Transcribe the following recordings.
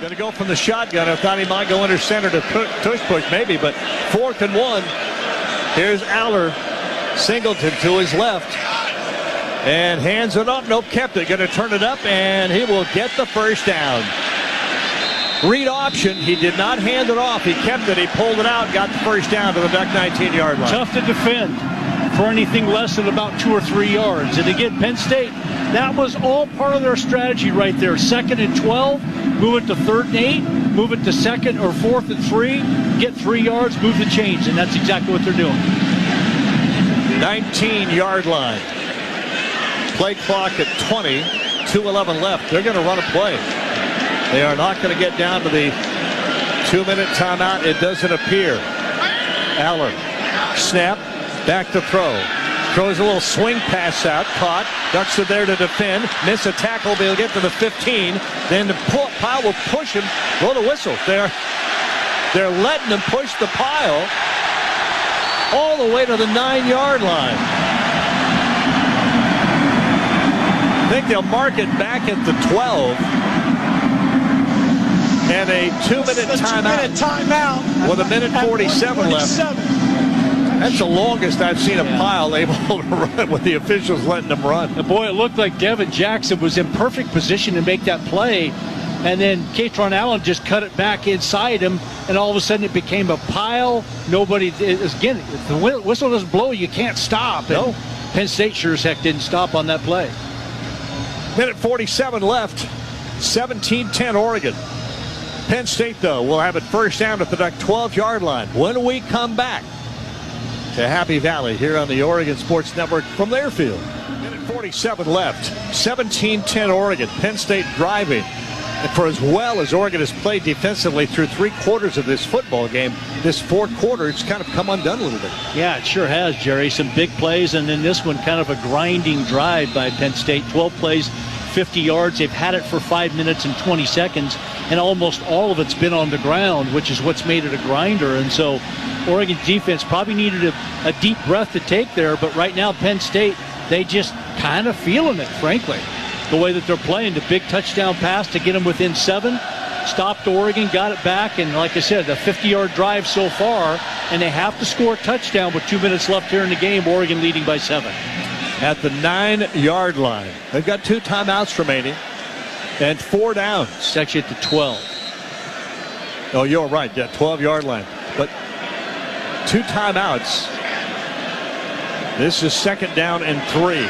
Going to go from the shotgun. I thought he might go under center to tush push maybe, but 4th and 1. Here's Aller. Singleton to his left. And hands it up. Nope, kept it. Going to turn it up, and he will get the first down. Read option. He did not hand it off. He kept it. He pulled it out, got the first down to the Duck 19-yard line. Tough to defend for anything less than about 2 or 3 yards. And again, Penn State, that was all part of their strategy right there. 2nd and 12, move it to 3rd and 8, move it to 2nd or 4th and 3, get 3 yards, move the chains, and that's exactly what they're doing. 19-yard line. Play clock at 20, 2:11 left. They're going to run a play. They are not going to get down to the 2-minute timeout. It doesn't appear. Allen, snap, back to throw. Throws a little swing pass out, caught. Ducks are there to defend. Miss a tackle, but he'll get to the 15. Then the pile will push him. Blow the whistle. They're letting him push the pile all the way to the 9-yard line. I think they'll mark it back at the 12. And a 2-minute timeout. With a minute 47 left. That's the longest I've seen a pile able to run with the officials letting them run. And boy, it looked like Devin Jackson was in perfect position to make that play. And then Katron Allen just cut it back inside him, and all of a sudden it became a pile. Nobody, again, if the whistle doesn't blow, you can't stop. No. And Penn State sure as heck didn't stop on that play. Minute 47 left. 17-10 Oregon. Penn State, though, will have it first down at the Duck 12-yard line. When we come back to Happy Valley here on the Oregon Sports Network from their field. Minute 47 left. 17-10 Oregon. Penn State driving. And for as well as Oregon has played defensively through 3 quarters of this football game, this 4th quarter, it's kind of come undone a little bit. Yeah, it sure has, Jerry. Some big plays, and then this one kind of a grinding drive by Penn State. 12 plays, 50 yards. They've had it for 5 minutes and 20 seconds, and almost all of it's been on the ground, which is what's made it a grinder. And so Oregon's defense probably needed a deep breath to take there, but right now Penn State, they just kind of feeling it, frankly. The way that they're playing, the big touchdown pass to get them within 7, stopped Oregon, got it back, and like I said, a 50-yard drive so far, and they have to score a touchdown with 2 minutes left here in the game, Oregon leading by 7. At the 9-yard line. They've got 2 timeouts remaining and 4 downs. It's actually at the 12. Oh, you're right, yeah, 12-yard line. But 2 timeouts. This is 2nd down and 3.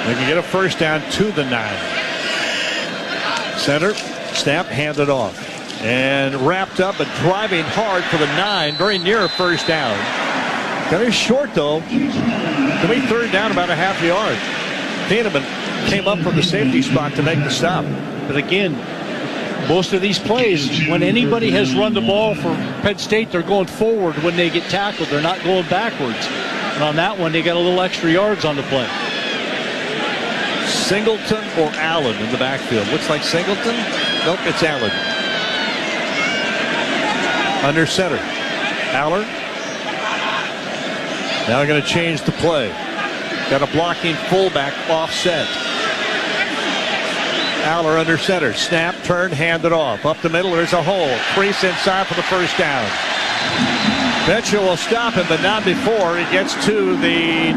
They can get a first down to the 9. Center, snap, handed off. And wrapped up and driving hard for the 9, very near a first down. Very short, though. To be 3rd down about a half yard. Thieneman came up from the safety spot to make the stop. But again, most of these plays, when anybody has run the ball for Penn State, they're going forward when they get tackled. They're not going backwards. And on that one, they got a little extra yards on the play. Singleton or Allen in the backfield. Looks like Singleton. Nope, it's Allen. Under center. Allen. Now going to change the play. Got a blocking fullback offset. Aller under center. Snap, turn, hand it off. Up the middle, there's a hole. Crease inside for the first down. Betcher will stop him, but not before he gets to the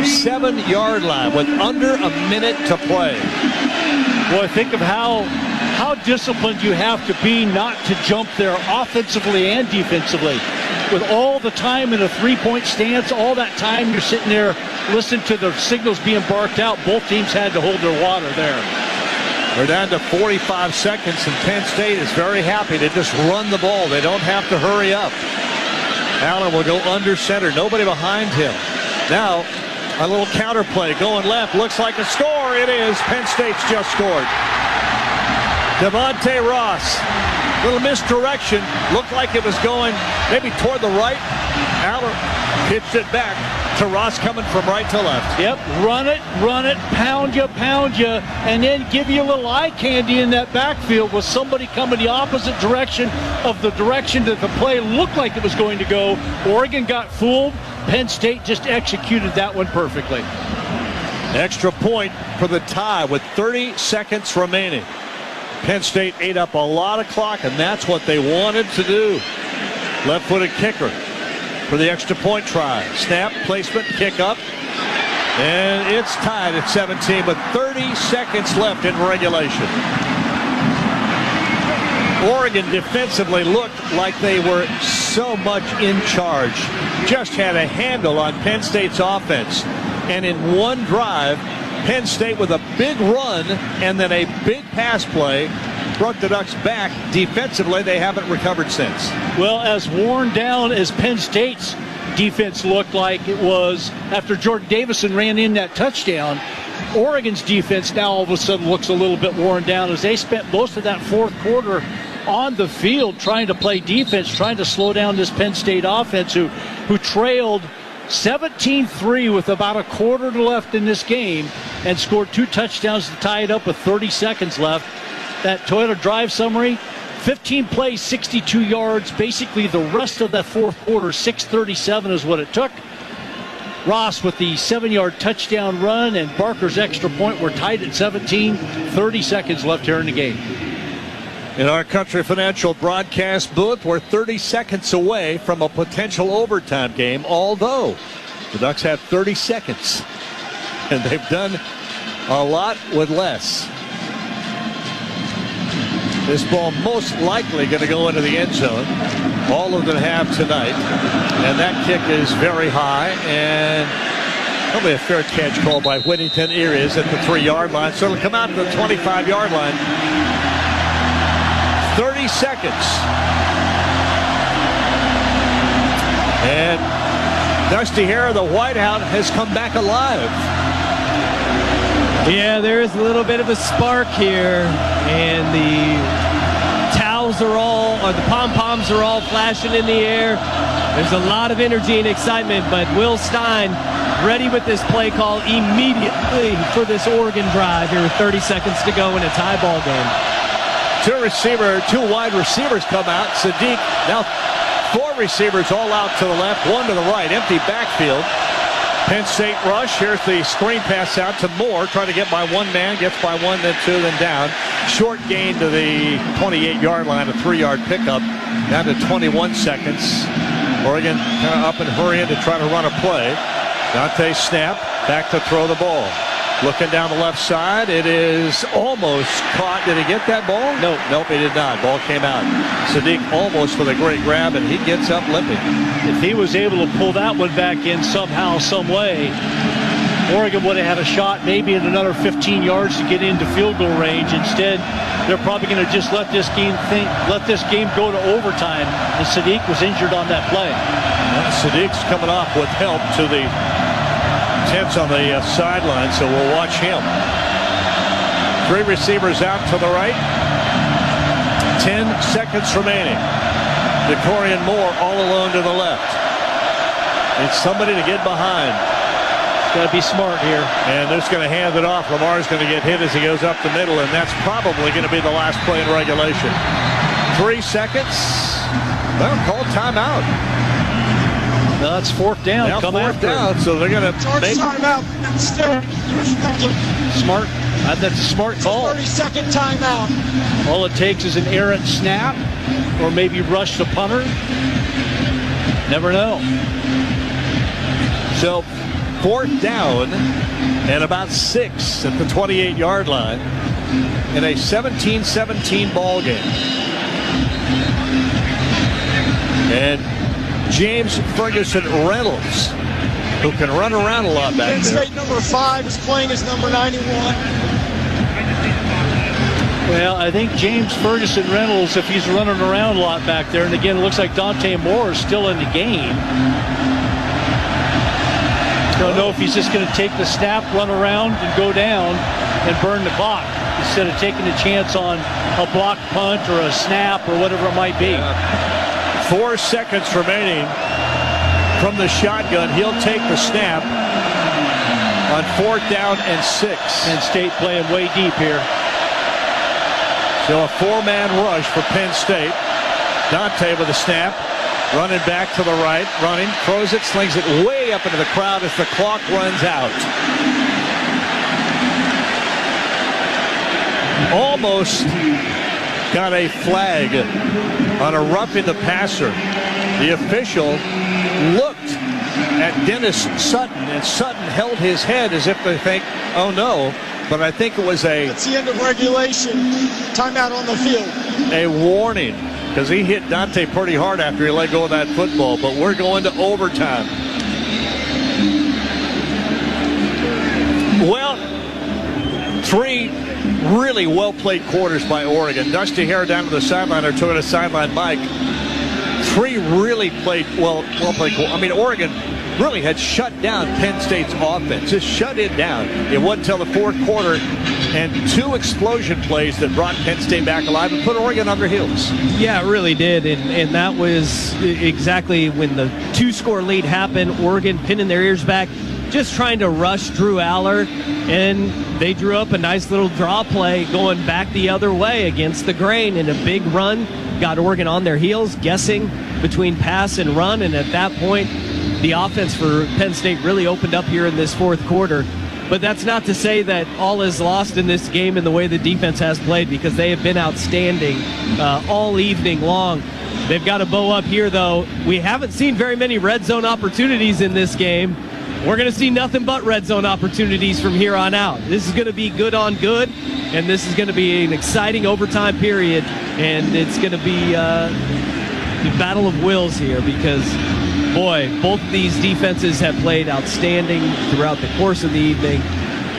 7-yard line with under a minute to play. Boy, think of how disciplined you have to be not to jump there offensively and defensively. With all the time in a 3-point stance, all that time you're sitting there listening to the signals being barked out, both teams had to hold their water there. We're down to 45 seconds, and Penn State is very happy to just run the ball. They don't have to hurry up. Allen will go under center. Nobody behind him. Now, a little counter play going left. Looks like a score. It is. Penn State's just scored. Devontae Ross. Little misdirection. Looked like it was going maybe toward the right. Allen pitched it back to Ross coming from right to left. Yep, run it, pound you, and then give you a little eye candy in that backfield with somebody coming the opposite direction of the direction that the play looked like it was going to go. Oregon got fooled. Penn State just executed that one perfectly. Extra point for the tie with 30 seconds remaining. Penn State ate up a lot of clock, and that's what they wanted to do. Left-footed kicker for the extra point try. Snap, placement, kick up. And it's tied at 17 with 30 seconds left in regulation. Oregon defensively looked like they were so much in charge. Just had a handle on Penn State's offense. And in one drive, Penn State with a big run and then a big pass play brought the Ducks back. Defensively, they haven't recovered since. Well, as worn down as Penn State's defense looked like it was after Jordan Davison ran in that touchdown, Oregon's defense now all of a sudden looks a little bit worn down as they spent most of that fourth quarter on the field trying to play defense, trying to slow down this Penn State offense who trailed 17-3 with about a quarter left in this game and scored 2 touchdowns to tie it up with 30 seconds left. That Toyota Drive summary, 15 plays, 62 yards. Basically the rest of that fourth quarter, 6:37 is what it took. Ross with the 7-yard touchdown run and Barker's extra point were tied at 17. 30 seconds left here in the game. In our Country Financial broadcast booth, we're 30 seconds away from a potential overtime game, although the Ducks have 30 seconds, and they've done a lot with less. This ball most likely going to go into the end zone. All of them have tonight, and that kick is very high, and probably a fair catch call by Whittington. Here is at the 3-yard line, so it'll come out to the 25-yard line. 30 seconds. And Dusty Hare, the whiteout, has come back alive. Yeah, there is a little bit of a spark here, and the towels are all, or the pom-poms are all flashing in the air. There's a lot of energy and excitement, but Will Stein ready with this play call immediately for this Oregon drive here with 30 seconds to go in a tie ball game. Two wide receivers come out. Sadiq, now 4 receivers all out to the left, 1 to the right. Empty backfield. Penn State rush. Here's the screen pass out to Moore. Trying to get by 1 man. Gets by 1, then 2, then down. Short gain to the 28-yard line. A 3-yard pickup. Down to 21 seconds. Oregon kind of up and hurrying to try to run a play. Dante snap. Back to throw the ball. Looking down the left side, it is almost caught. Did he get that ball? Nope, he did not. Ball came out. Sadiq almost with a great grab, and he gets up limping. If he was able to pull that one back in somehow, some way, Oregon would have had a shot maybe in another 15 yards to get into field goal range. Instead, they're probably going to just let this game go to overtime, and Sadiq was injured on that play. Well, Sadiq's coming off with help to the tents on the sideline, so we'll watch him. 3 receivers out to the right. 10 seconds remaining. DeCorian Moore all alone to the left. It's somebody to get behind. Got to be smart here. And they're just going to hand it off. Lamar's going to get hit as he goes up the middle, and that's probably going to be the last play in regulation. 3 seconds. Well, call timeout. No, it's 4th down. Now Come 4th down, so they're going to make timeout. smart. That's a smart call. 30-second timeout. All it takes is an errant snap, or maybe rush the punter. Never know. So 4th down and about 6 at the 28-yard line in a 17-17 ball game. And James Ferguson Reynolds, who can run around a lot back Penn there. State number 5 is playing as number 91. Well, I think James Ferguson Reynolds, if he's running around a lot back there, and again, it looks like Dante Moore is still in the game. Don't know if he's just going to take the snap, run around, and go down and burn the clock instead of taking a chance on a blocked punt or a snap or whatever it might be. 4 seconds remaining from the shotgun. He'll take the snap on 4th down and 6. Penn State playing way deep here. So a 4-man rush for Penn State. Dante with a snap, running back to the right, running, throws it, slings it way up into the crowd as the clock runs out. almost got a flag on a roughing the passer. The official looked at Dennis Sutton, and Sutton held his head as if to think, oh no, but I think it was That's the end of regulation. Timeout on the field. a warning, because he hit Dante pretty hard after he let go of that football. But we're going to overtime. Well, 3 really well-played quarters by Oregon. Dusty Hare down to the sideline, or to the sideline Mike. 3 really well-played. I mean, Oregon really had shut down Penn State's offense. Just shut it down. It wasn't until the fourth quarter and 2 explosion plays that brought Penn State back alive and put Oregon on their heels. Yeah, it really did, and that was exactly when the 2-score lead happened. Oregon pinning their ears back, just trying to rush Drew Aller, and they drew up a nice little draw play going back the other way against the grain, and a big run got Oregon on their heels, guessing between pass and run, and at that point the offense for Penn State really opened up here in this fourth quarter. But that's not to say that all is lost in this game in the way the defense has played, because they have been outstanding all evening long. They've got a bow up here, though. We haven't seen very many red zone opportunities in this game. We're going to see nothing but red zone opportunities from here on out. This is going to be good on good, and this is going to be an exciting overtime period, and it's going to be the battle of wills here, because boy, both of these defenses have played outstanding throughout the course of the evening.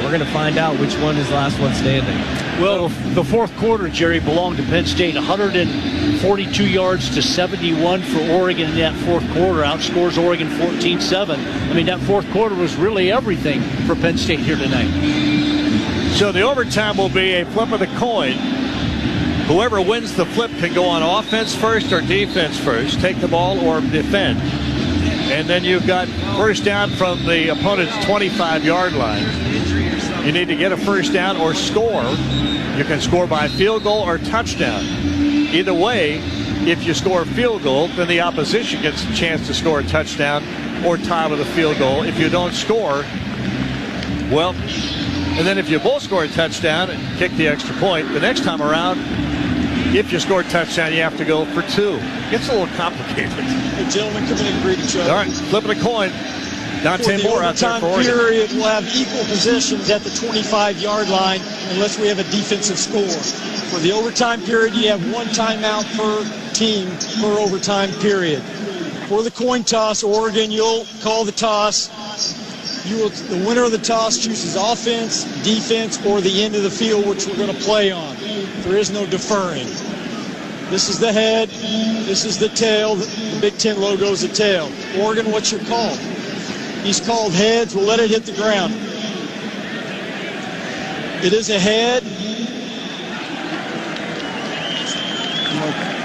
We're going to find out which one is the last one standing. Well, the fourth quarter, Jerry, belonged to Penn State. 142 yards to 71 for Oregon in that fourth quarter. Outscores Oregon 14-7. I mean, that fourth quarter was really everything for Penn State here tonight. So the overtime will be a flip of the coin. Whoever wins the flip can go on offense first or defense first, take the ball or defend. And then you've got first down from the opponent's 25-yard line. You need to get a first down or score. You can score by field goal or touchdown. Either way, if you score a field goal, then the opposition gets a chance to score a touchdown or tie with a field goal. If you don't score, well, and then if you both score a touchdown and kick the extra point, the next time around, if you score a touchdown, you have to go for 2. It gets a little complicated. The gentlemen come in and greet each other. All right, flipping a coin. Dante Moore out there for Oregon. Period, we'll have equal possessions at the 25-yard line unless we have a defensive score. For the overtime period, you have 1 timeout per team per overtime period. For the coin toss, Oregon, you'll call the toss. The winner of the toss chooses offense, defense, or the end of the field, which we're going to play on. There is no deferring. This is the head. This is the tail. The Big Ten logo is the tail. Oregon, what's your call? He's called heads. We'll let it hit the ground. It is a head.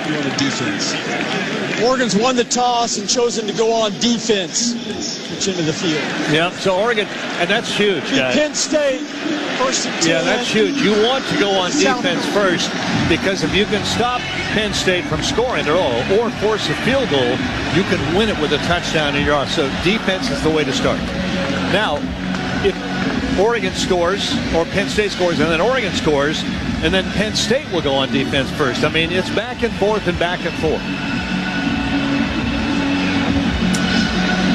You want a defense. Oregon's won the toss and chosen to go on defense. Switch into the field. Yeah, so Oregon, and that's huge, guys. Penn State, first and 10. Yeah, that's huge. You want to go on defense first, because if you can stop Penn State from scoring at all or force a field goal, you can win it with a touchdown in your off. So defense is the way to start. Now, if Oregon scores, or Penn State scores, and then Oregon scores, and then Penn State will go on defense first. I mean, it's back and forth and back and forth.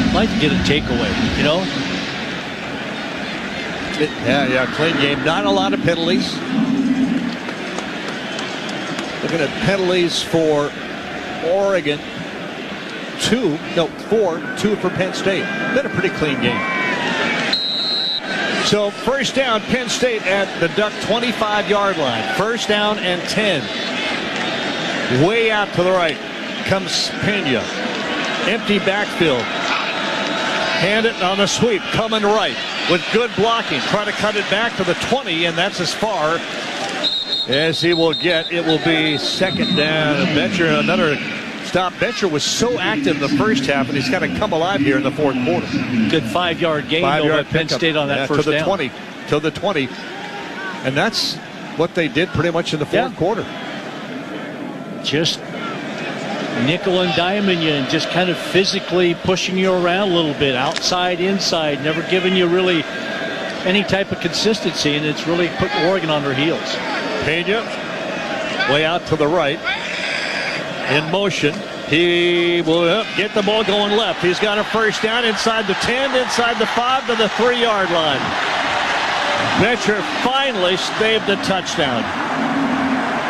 I'd like to get a takeaway, you know? Yeah, clean game. Not a lot of penalties. Looking at penalties for Oregon. 4, 2 for Penn State. Been a pretty clean game. So first down, Penn State at the Duck 25-yard line. First down and 10. Way out to the right comes Pena. Empty backfield. Hand it on the sweep, coming right with good blocking. Try to cut it back to the 20, and that's as far as he will get. It will be second down. Betcher, another stop. Betcher was so active in the first half, and he's got to come alive here in the fourth quarter. Good 5-yard gain by Penn State on that first to the down. 20, to the 20. And that's what they did pretty much in the fourth quarter. Just nickel and diming you and just kind of physically pushing you around a little bit, outside, inside, never giving you really any type of consistency, and it's really put Oregon on their heels. Pena, way out to the right. In motion. He will get the ball going left. He's got a first down inside the 10, inside the 5 to the 3-yard line. Becher finally saved a touchdown.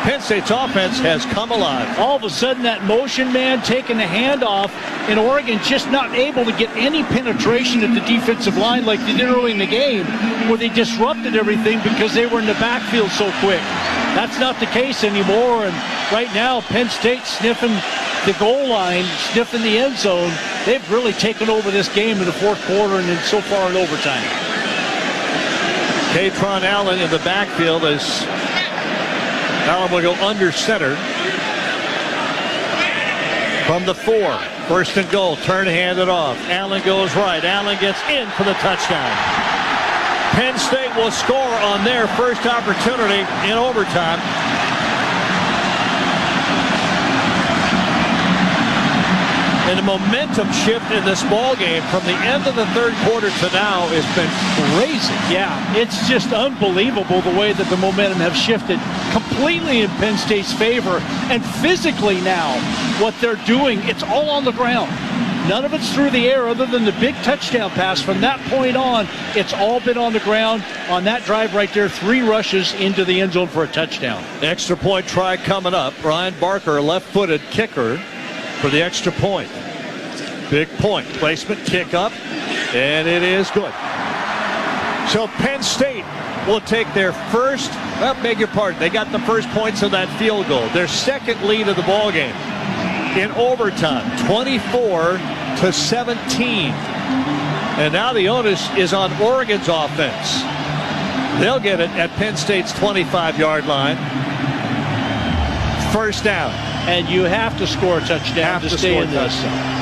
Penn State's offense has come alive. All of a sudden, that motion man taking the handoff, and Oregon just not able to get any penetration at the defensive line like they did early in the game, where they disrupted everything because they were in the backfield so quick. That's not the case anymore, and right now, Penn State sniffing the goal line, sniffing the end zone. They've really taken over this game in the fourth quarter and then so far in overtime. Katron Allen in the backfield as Allen will go under center from the 4. First and goal, turn handed off. Allen goes right. Allen gets in for the touchdown. Penn State will score on their first opportunity in overtime. And the momentum shift in this ball game from the end of the third quarter to now has been crazy. Yeah, it's just unbelievable the way that the momentum have shifted completely in Penn State's favor. And physically now, what they're doing, it's all on the ground. None of it's through the air other than the big touchdown pass. From that point on, it's all been on the ground. On that drive right there, 3 rushes into the end zone for a touchdown. Extra point try coming up. Brian Barker, left-footed kicker for the extra point. Big point. Placement, kick up, and it is good. So Penn State will take their first, beg your pardon, they got the first points of that field goal. Their second lead of the ball game in overtime, 24-17. And now the onus is on Oregon's offense. They'll get it at Penn State's 25-yard line. First down. And you have to score a touchdown to stay in this.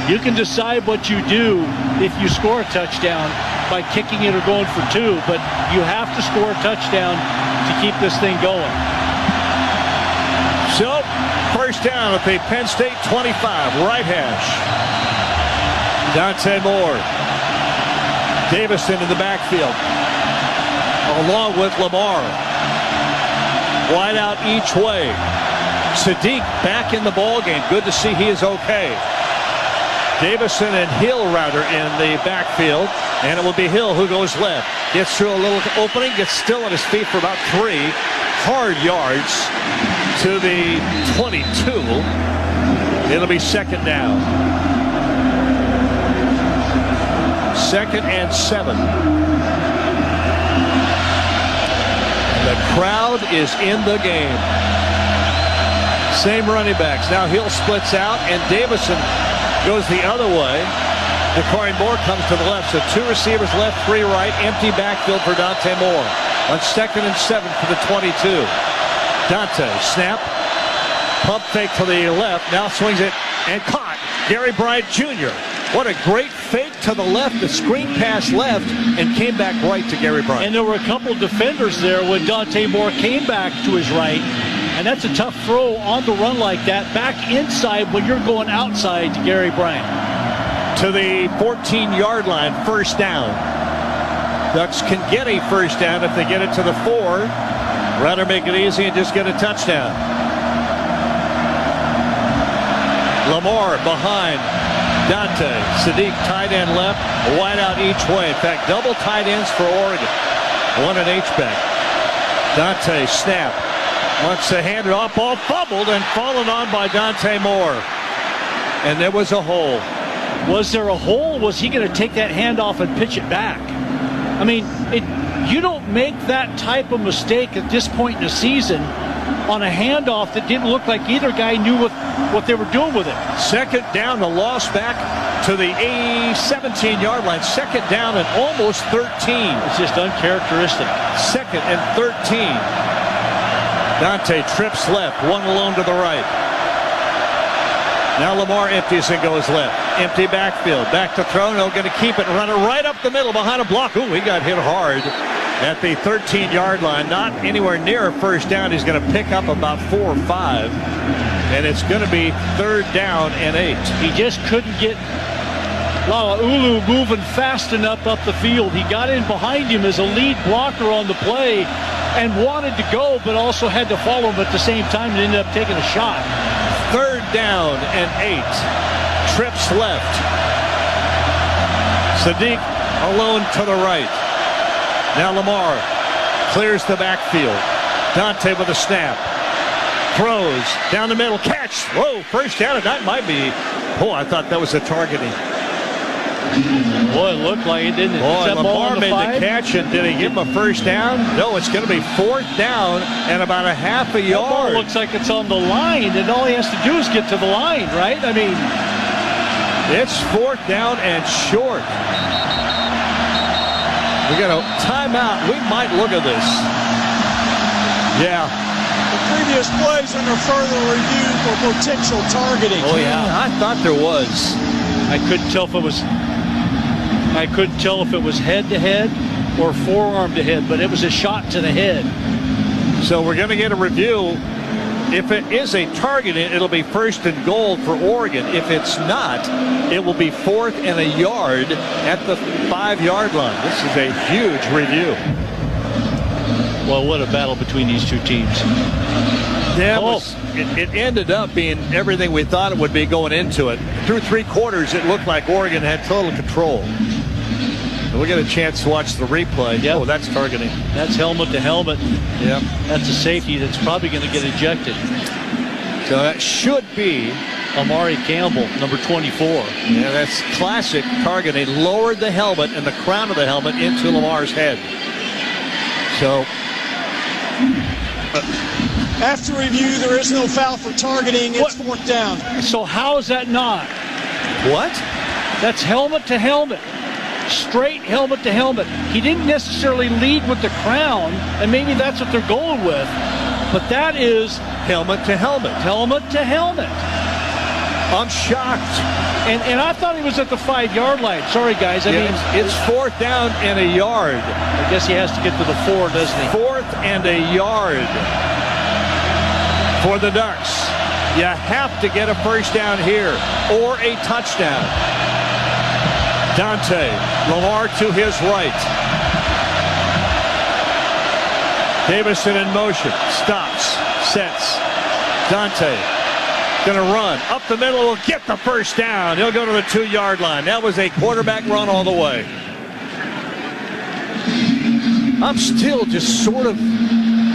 You can decide what you do if you score a touchdown by kicking it or going for 2, but you have to score a touchdown to keep this thing going. So, first down at the Penn State 25, right hash. Dante Moore. Davison in the backfield, along with Lamar. Wide out each way. Sadiq back in the ball game. Good to see he is okay. Davison and Hill rather in the backfield, and it will be Hill who goes left. Gets through a little opening, gets still on his feet for about 3 hard yards to the 22. It'll be second down. 2nd and 7. The crowd is in the game. Same running backs. Now Hill splits out, and Davison goes the other way. DeCorey Moore comes to the left. So 2 receivers left, 3 right. Empty backfield for Dante Moore. On 2nd and 7 for the 22. Dante, snap. Pump fake to the left. Now swings it and caught. Gary Bryant Jr. What a great fake to the left. The screen pass left and came back right to Gary Bryant. And there were a couple defenders there when Dante Moore came back to his right. And that's a tough throw on the run like that. Back inside when you're going outside to Gary Bryant. To the 14-yard line, first down. Ducks can get a first down if they get it to the 4. Rather make it easy and just get a touchdown. Lamar behind Dante. Sadiq tight end left, wide out each way. In fact, double tight ends for Oregon. 1 an H-back. Dante snap. Wants to hand it off. Ball fumbled and fallen on by Dante Moore. And there was a hole. Was there a hole? Was he going to take that handoff and pitch it back? I mean, you don't make that type of mistake at this point in the season on a handoff that didn't look like either guy knew what they were doing with it. Second down, the loss back to the 17-yard line. Second down and almost 13. It's just uncharacteristic. 2nd and 13. Dante trips left, 1 alone to the right. Now Lamar empties and goes left. Empty backfield. Back to throw. No, going to keep it. Runner right up the middle behind a block. Ooh, he got hit hard at the 13-yard line. Not anywhere near a first down. He's going to pick up about 4 or 5. And it's going to be 3rd down and 8. He just couldn't get Lalaulu moving fast enough up the field. He got in behind him as a lead blocker on the play. and wanted to go, but also had to follow him at the same time and ended up taking a shot. 3rd down and 8. Trips left. Sadiq alone to the right. Now Lamar clears the backfield. Dante with a snap. Throws down the middle. Catch. Whoa, first down. And that might be. Oh, I thought that was a targeting. Boy, it looked like it, didn't it? Boy, Lamar made the catch, and did he give him a first down? No, it's going to be 4th down and about a half a yard. That ball looks like it's on the line, and all he has to do is get to the line, right? I mean, it's 4th down and short. We got a timeout. We might look at this. Yeah. The previous plays under further review for potential targeting. Oh yeah, I thought there was. I couldn't tell if it was. I couldn't tell if it was head to head or forearm to head, but it was a shot to the head. So we're going to get a review. If it is a targeting, it'll be 1st and goal for Oregon. If it's not, it will be 4th and a yard at the 5-yard line. This is a huge review. Well, what a battle between these two teams. Yeah, it ended up being everything we thought it would be going into it. Through 3 quarters, it looked like Oregon had total control. And we'll get a chance to watch the replay. Yep. Oh, that's targeting. That's helmet to helmet. Yeah. That's a safety that's probably going to get ejected. So that should be Amari Campbell, number 24. Yeah, that's classic targeting. Lowered the helmet and the crown of the helmet into Lamar's head. So after review, there is no foul for targeting. It's 4th down. So how is that not? What? That's helmet to helmet. Straight helmet to helmet. He didn't necessarily lead with the crown, and maybe that's what they're going with. But that is helmet to helmet. Helmet to helmet. I'm shocked. And I thought he was at the 5-yard line. Sorry, guys. I mean, it's 4th down and a yard. I guess he has to get to the 4, doesn't he? 4th and a yard for the Ducks. You have to get a first down here or a touchdown. Dante, Lamar to his right. Davison in motion. Stops. Sets. Dante going to run. Up the middle. Will get the first down. He'll go to the 2-yard line. That was a quarterback run all the way. I'm still just sort of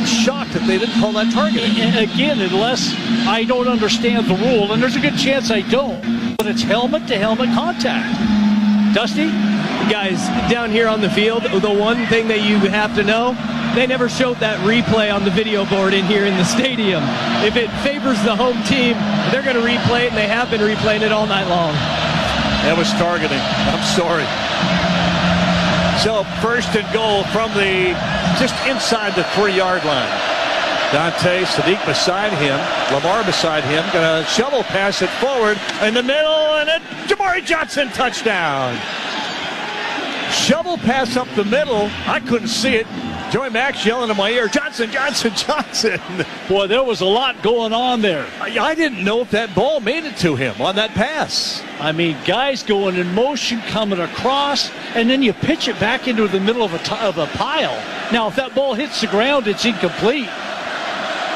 shocked that they didn't call that targeting. And again, unless I don't understand the rule, and there's a good chance I don't, but it's helmet to helmet contact. Dusty? Guys, down here on the field, the one thing that you have to know, they never showed that replay on the video board in here in the stadium. If it favors the home team, they're going to replay it, and they have been replaying it all night long. That was targeting. I'm sorry. So 1st and goal from just inside the 3-yard line. Dante, Sadiq beside him, Lamar beside him, gonna shovel pass it forward in the middle, and a Jamari Johnson touchdown. Shovel pass up the middle. I couldn't see it. Joey Max yelling in my ear, Johnson, Johnson, Johnson. Boy, there was a lot going on there. I didn't know if that ball made it to him on that pass. I mean, guys going in motion, coming across, and then you pitch it back into the middle of a pile. Now, if that ball hits the ground, it's incomplete.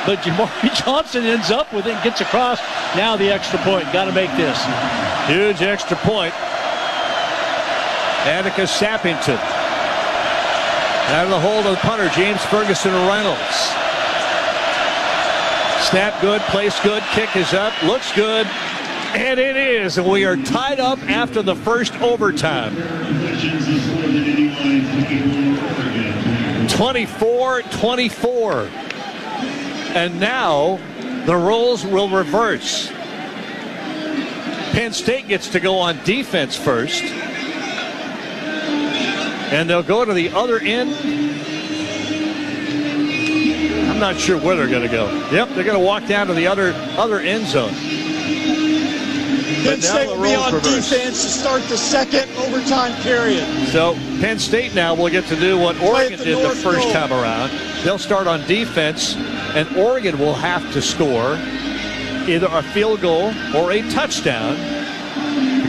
But Jamari Johnson ends up with it and gets across. Now the extra point. Got to make this. Huge extra point. Atticus Sappington. Out of the hold of the punter, James Ferguson Reynolds. Snap good, place good, kick is up, looks good, and it is. And we are tied up after the first overtime. 24-24. And now the roles will reverse. Penn State gets to go on defense first. And they'll go to the other end. I'm not sure where they're going to go. Yep, they're going to walk down to the other end zone. Penn State will be on defense to start the 2nd overtime period. So Penn State now will get to do what Oregon did the first time around. They'll start on defense, and Oregon will have to score either a field goal or a touchdown.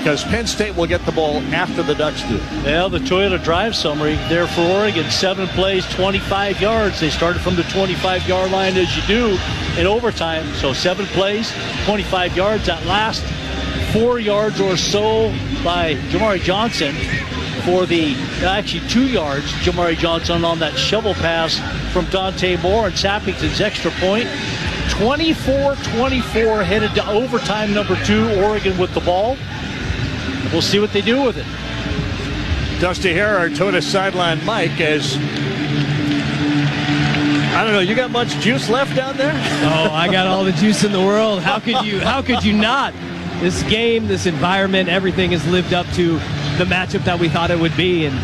because Penn State will get the ball after the Ducks do. Well, the Toyota drive summary there for Oregon, 7 plays, 25 yards. They started from the 25-yard line as you do in overtime. So 7 plays, 25 yards. That last 4 yards or so by Jamari Johnson for the, actually 2 yards, Jamari Johnson on that shovel pass from Dante Moore and Sappington's extra point. 24-24 headed to overtime number 2, Oregon with the ball. We'll see what they do with it. Dusty Hare, our Toyota sideline Mike, as I don't know, you got much juice left down there? Oh, I got all the juice in the world. How could you not? This game, this environment, everything has lived up to the matchup that we thought it would be. And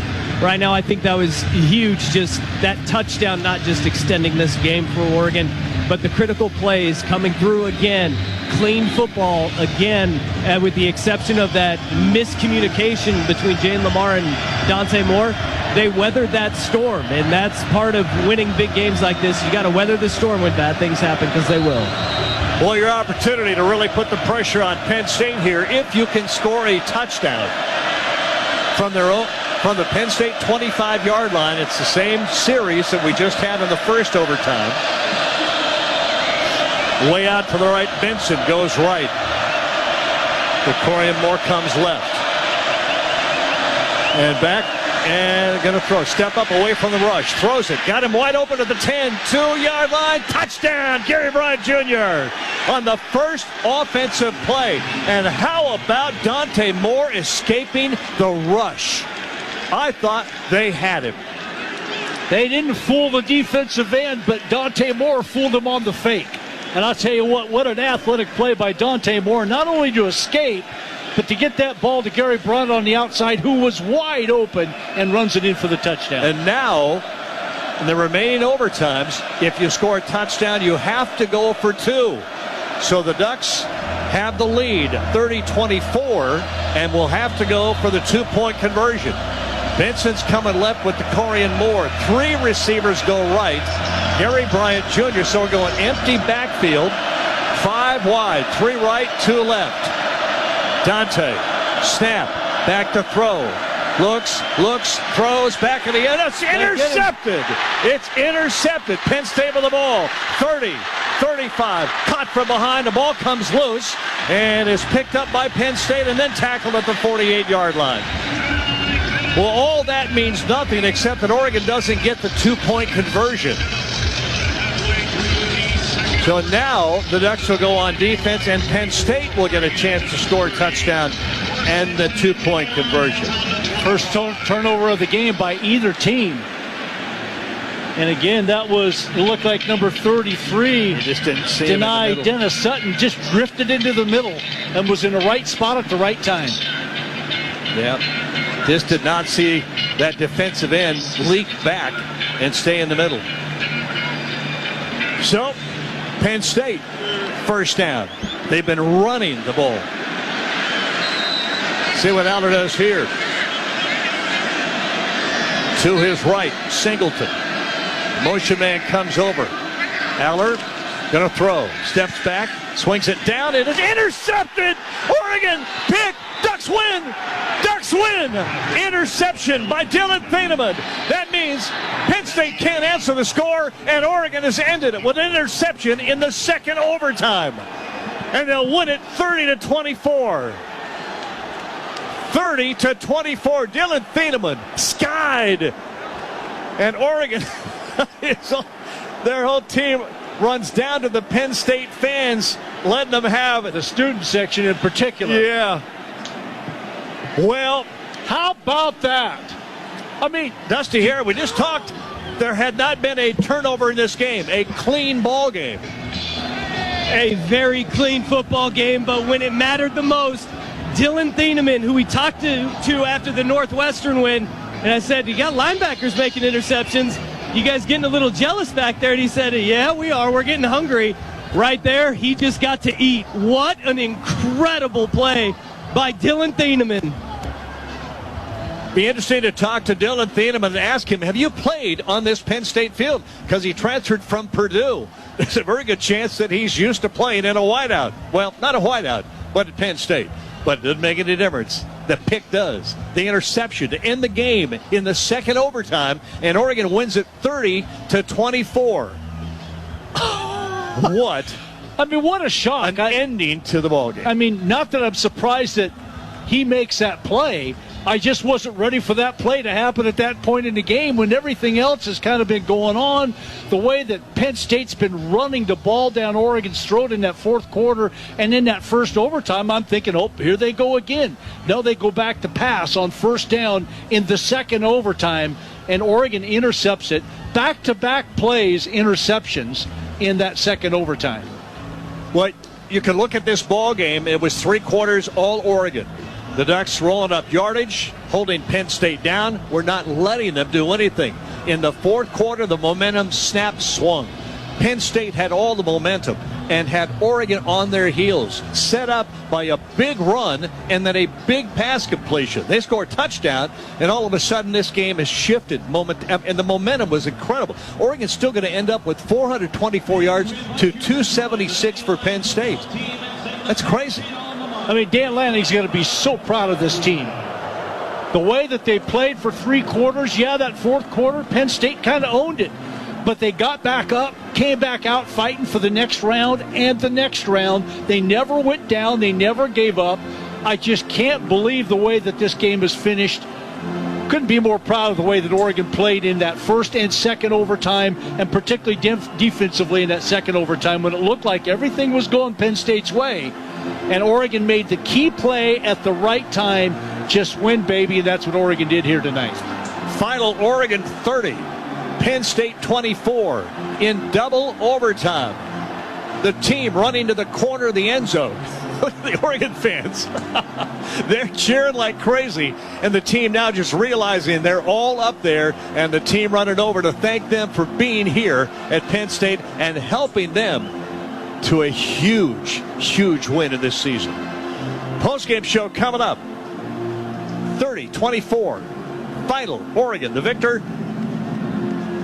right now I think that was huge, just that touchdown, not just extending this game for Oregon, but the critical plays coming through again, clean football again, with the exception of that miscommunication between Jane Lamar and Dante Moore. They weathered that storm, and that's part of winning big games like this. You got to weather the storm when bad things happen, because they will. Well, your opportunity to really put the pressure on Penn State here, if you can score a touchdown from the Penn State 25-yard line. It's the same series that we just had in the first overtime. Way out to the right, Benson goes right. Corian Moore comes left. And back, and going to throw. Step up away from the rush. Throws it. Got him wide open at the 10. 2-yard line. Touchdown, Gary Bryant Jr. on the first offensive play. And how about Dante Moore escaping the rush? I thought they had him. They didn't fool the defensive end, but Dante Moore fooled them on the fake. And I'll tell you what an athletic play by Dante Moore, not only to escape, but to get that ball to Gary Bryant on the outside, who was wide open, and runs it in for the touchdown. And now, in the remaining overtimes, if you score a touchdown, you have to go for 2. So the Ducks have the lead, 30-24, and will have to go for the 2-point conversion. Benson's coming left with the Corian Moore. 3 receivers go right. Gary Bryant Jr. So we're going empty backfield. 5 wide, 3 right, 2 left. Dante, snap, back to throw. Looks, throws, back in the end. It's intercepted. It's intercepted. Penn State with the ball. 30, 35, caught from behind. The ball comes loose and is picked up by Penn State and then tackled at the 48-yard line. Well, all that means nothing except that Oregon doesn't get the 2-point conversion. So now the Ducks will go on defense, and Penn State will get a chance to score a touchdown and the 2-point conversion. First turnover of the game by either team. And again, it looked like number 33, just didn't see him in the middle. Dennis Sutton, just drifted into the middle and was in the right spot at the right time. Yeah. Just did not see that defensive end leak back and stay in the middle. So, Penn State, first down. They've been running the ball. See what Aller does here. To his right, Singleton. Motion man comes over. Aller going to throw. Steps back, swings it down. It is intercepted. Oregon pick. Ducks win. Ducks win. Interception by Dylan Thieneman. That means Penn State can't answer the score, and Oregon has ended it with an interception in the second overtime. And they'll win it 30-24. 30-24. Dylan Thieneman skied. And Oregon, their whole team runs down to the Penn State fans, letting them have it. The student section in particular. Yeah. Well, how about that? I mean, Dusty here, we just talked. There had not been a turnover in this game. A clean ball game. A very clean football game, but when it mattered the most, Dylan Thieneman, who we talked to after the Northwestern win, and I said, you got linebackers making interceptions. You guys getting a little jealous back there? And he said, yeah, we are. We're getting hungry. Right there, he just got to eat. What an incredible play by Dylan Thieneman. Be interesting to talk to Dylan Thieneman and ask him, have you played on this Penn State field? Because he transferred from Purdue. There's a very good chance that he's used to playing in a whiteout. Well, not a whiteout, but at Penn State. But it doesn't make any difference. The pick does. The interception to end the game in the second overtime, and Oregon wins it 30-24. What? I mean, what a shock. An ending to the ballgame. I mean, not that I'm surprised that he makes that play. I just wasn't ready for that play to happen at that point in the game when everything else has kind of been going on. The way that Penn State's been running the ball down Oregon's throat in that fourth quarter and in that first overtime, I'm thinking, oh, here they go again. Now they go back to pass on first down in the second overtime, and Oregon intercepts it. Back-to-back plays, interceptions in that second overtime. Well, you can look at this ball game. It was 3 quarters all Oregon. The Ducks rolling up yardage, holding Penn State down. We're not letting them do anything. In the fourth quarter, the momentum snap swung. Penn State had all the momentum and had Oregon on their heels, set up by a big run and then a big pass completion. They score a touchdown, and all of a sudden this game has shifted. And the momentum was incredible. Oregon's still going to end up with 424 yards to 276 for Penn State. That's crazy. I mean, Dan Lanning's going to be so proud of this team. The way that they played for 3 quarters, yeah, that fourth quarter, Penn State kind of owned it. But they got back up, came back out fighting for the next round and the next round. They never went down. They never gave up. I just can't believe the way that this game is finished. Couldn't be more proud of the way that Oregon played in that first and second overtime, and particularly defensively in that second overtime when it looked like everything was going Penn State's way. And Oregon made the key play at the right time. Just win, baby, and that's what Oregon did here tonight. Final Oregon 30, Penn State 24 in double overtime. The team running to the corner of the end zone. Look at the Oregon fans. They're cheering like crazy, and the team now just realizing they're all up there, and the team running over to thank them for being here at Penn State and helping them to a huge, huge win in this season. Postgame show coming up. 30-24. Final, Oregon, the victor.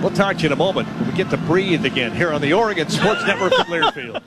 We'll talk to you in a moment when we get to breathe again here on the Oregon Sports Network from Learfield.